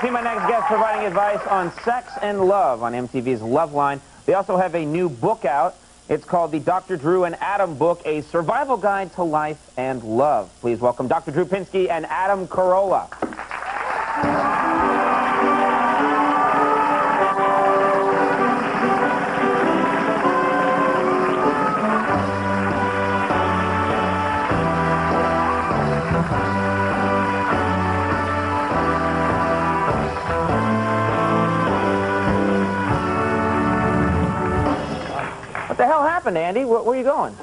see my next guest providing advice on sex and love on MTV's Love Line. They also have a new book out. It's called the Dr. Drew and Adam Book, A Survival Guide to Life and Love. Please welcome Dr. Drew Pinsky and Adam Corolla. What the hell happened, Andy? Where are you going?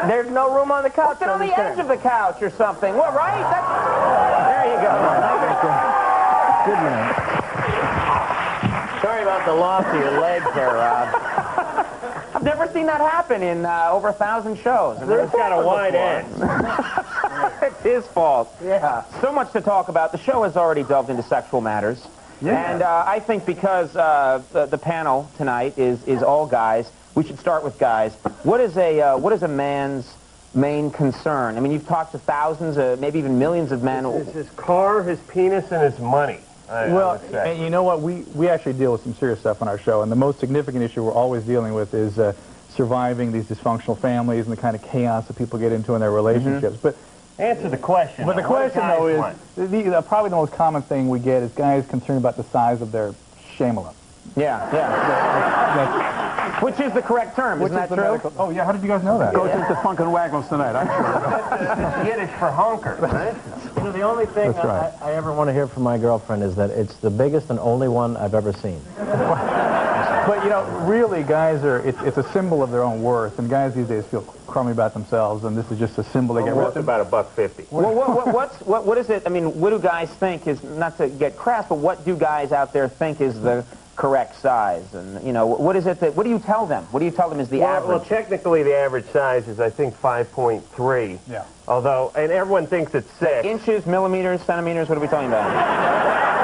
There's no room on the couch. Sit on the edge of the couch or something. What, right? There you go. Good man. Sorry about the loss of your legs there, Rob. I've never seen that happen in over 1,000 shows. It's got a wide end. It's his fault. Yeah. So much to talk about. The show has already delved into sexual matters. Yeah. And I think because the panel tonight is all guys, we should start with guys. What is a man's main concern? I mean, you've talked to thousands, maybe even millions of men. It's his car, his penis, and his money. Well, and you know what? We actually deal with some serious stuff on our show, and the most significant issue we're always dealing with is surviving these dysfunctional families and the kind of chaos that people get into in their relationships. But answer the question. But the question, though, is probably the most common thing we get is guys concerned about the size of their shamalum. Yeah. Which is the correct term, isn't that true? Oh, yeah, how did you guys know that? Go to the Funk and Waggles tonight, I'm sure. Yiddish for honker, right? You know, the only thing I ever want to hear from my girlfriend is that it's the biggest and only one I've ever seen. But, you know, really, guys it's a symbol of their own worth, and guys these days feel crummy about themselves, and this is just a symbol they get worth about $1.50. Well, what is it? I mean, what do guys think is, not to get crass, but what do guys out there think is the correct size? And, you know, what is it what do you tell them? What do you tell them is the average? Well, technically the average size is, I think, 5.3. Yeah. Although, and everyone thinks it's 6. Inches, millimeters, centimeters, what are we talking about?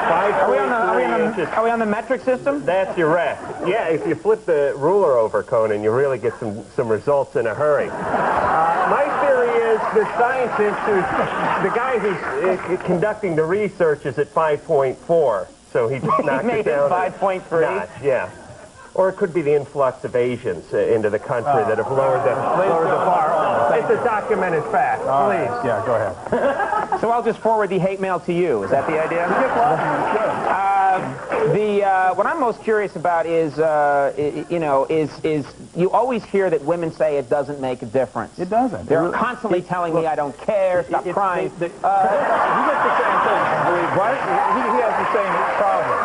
5.3 inches. Are we on the metric system? That's correct. Yeah, if you flip the ruler over, Conan, you really get some results in a hurry. My theory is the scientist the guy who's conducting the research is at 5.4. So he just knocked it down. 5.3? Yeah. Or it could be the influx of Asians into the country that have lowered the bar. It's a documented fact. Please. Yeah, go ahead. So I'll just forward the hate mail to you. Is that the idea? What I'm most curious about is, is you always hear that women say it doesn't make a difference. It doesn't. They're constantly telling me I don't care, stop crying. He gets the same thing. What? He has the same problem.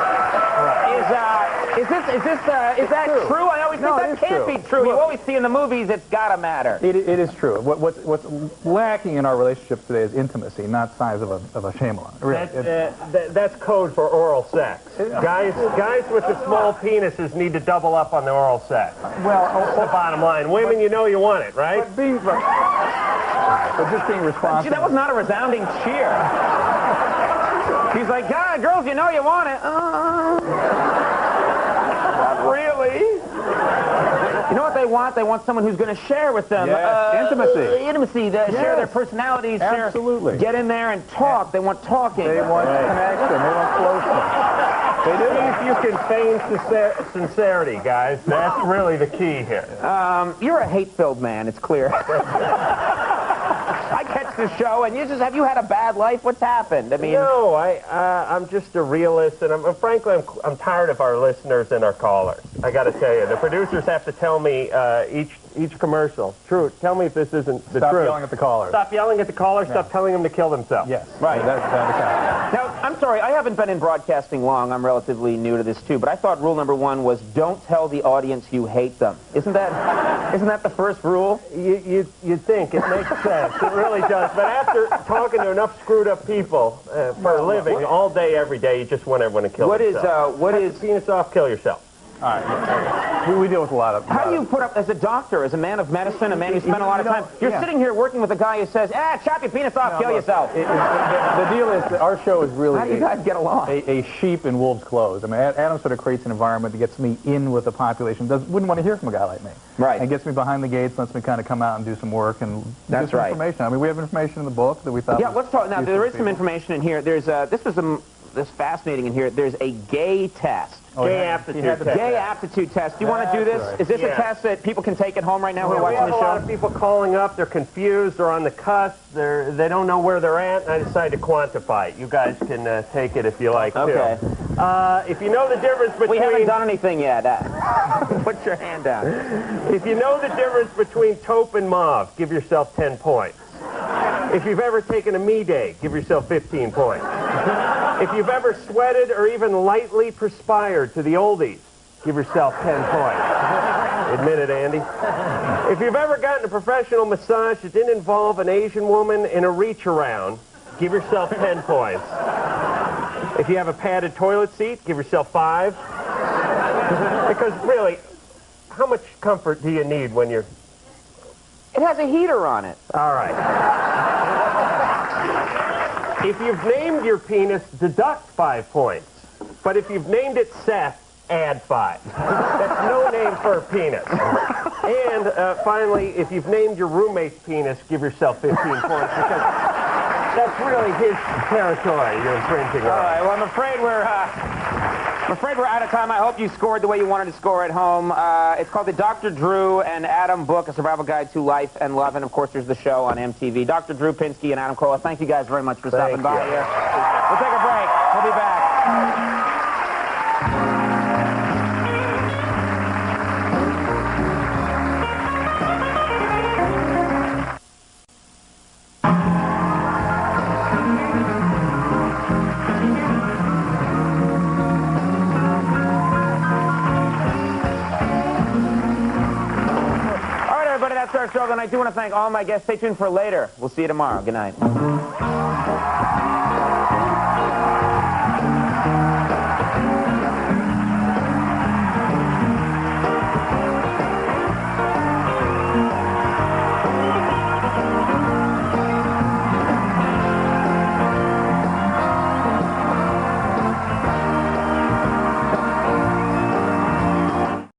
Is that true? I always think that can't be true. You always see in the movies it's gotta matter. It is true. What's lacking in our relationships today is intimacy, not size of a shamalum. Really. That's code for oral sex. Guys with the small penises need to double up on their oral sex. Well, that's the bottom line. Women, you know you want it, right? But just being responsible. See, that was not a resounding cheer. He's like, girls, you know you want it. Not really. You know what they want? They want someone who's going to share with them. Intimacy. Intimacy. Share their personalities. Absolutely. Get in there and talk. They want talking. They want connection. They want closeness. They do. If you can feign sincerity, guys, that's really the key here. You're a hate-filled man, it's clear. I catch the show, and have you had a bad life? What's happened? I mean, no, I'm just a realist, and frankly, I'm tired of our listeners and our callers. I got to tell you, the producers have to tell me each commercial. True. Tell me if this isn't the truth. Stop yelling at the callers. Stop yelling at the callers. Stop telling them to kill themselves. Yes. Right. That's now, I'm sorry, I haven't been in broadcasting long. I'm relatively new to this too, but I thought rule number 1 was don't tell the audience you hate them. Isn't that the first rule? You'd think it makes sense. It really does. But after talking to enough screwed up people for a living all day, every day, you just want everyone to kill themselves. What is Cut the penis off, kill yourself. All right. We deal with a lot of... How do you put up, as a doctor, as a man of medicine, a man who spent a lot of time, you're sitting here working with a guy who says, chop your penis off, kill yourself. The deal is that our show is really... How do you guys get along? A sheep in wolf's clothes. I mean, Adam sort of creates an environment that gets me in with the population. Wouldn't want to hear from a guy like me. Right. And gets me behind the gates, lets me kind of come out and do some work and That's some right. information. I mean, we have information in the book that we thought... Yeah, let's talk. Now, there is some information in here. There's this was this fascinating in here. There's a gay test. Gay aptitude test. Gay aptitude test. Do you want to do this? Right. Is this a test that people can take at home right now who are watching the show? We have a lot of people calling up. They're confused. They're on the cusp. They don't know where they're at, and I decided to quantify it. You guys can take it if you like, okay. too. If you know the difference between... We haven't done anything yet. Put your hand down. If you know the difference between taupe and mauve, give yourself 10 points. If you've ever taken a me day, give yourself 15 points. If you've ever sweated or even lightly perspired to the oldies, give yourself 10 points. Admit it, Andy. If you've ever gotten a professional massage that didn't involve an Asian woman in a reach-around, give yourself 10 points. If you have a padded toilet seat, give yourself 5. Because really, how much comfort do you need when you're... It has a heater on it. All right. If you've named your penis, deduct 5 points. But if you've named it Seth, add 5. That's no name for a penis. And finally, if you've named your roommate's penis, give yourself 15 points because that's really his territory you're infringing on. All right, well, I'm afraid we're out of time. I hope you scored the way you wanted to score at home. It's called the Dr. Drew and Adam book, A Survival Guide to Life and Love. And, of course, there's the show on MTV. Dr. Drew, Pinsky, and Adam Corolla, thank you guys very much for stopping by here. We'll take a break. We'll be back. That's our show, and I do want to thank all my guests. Stay tuned for later. We'll see you tomorrow. Good night.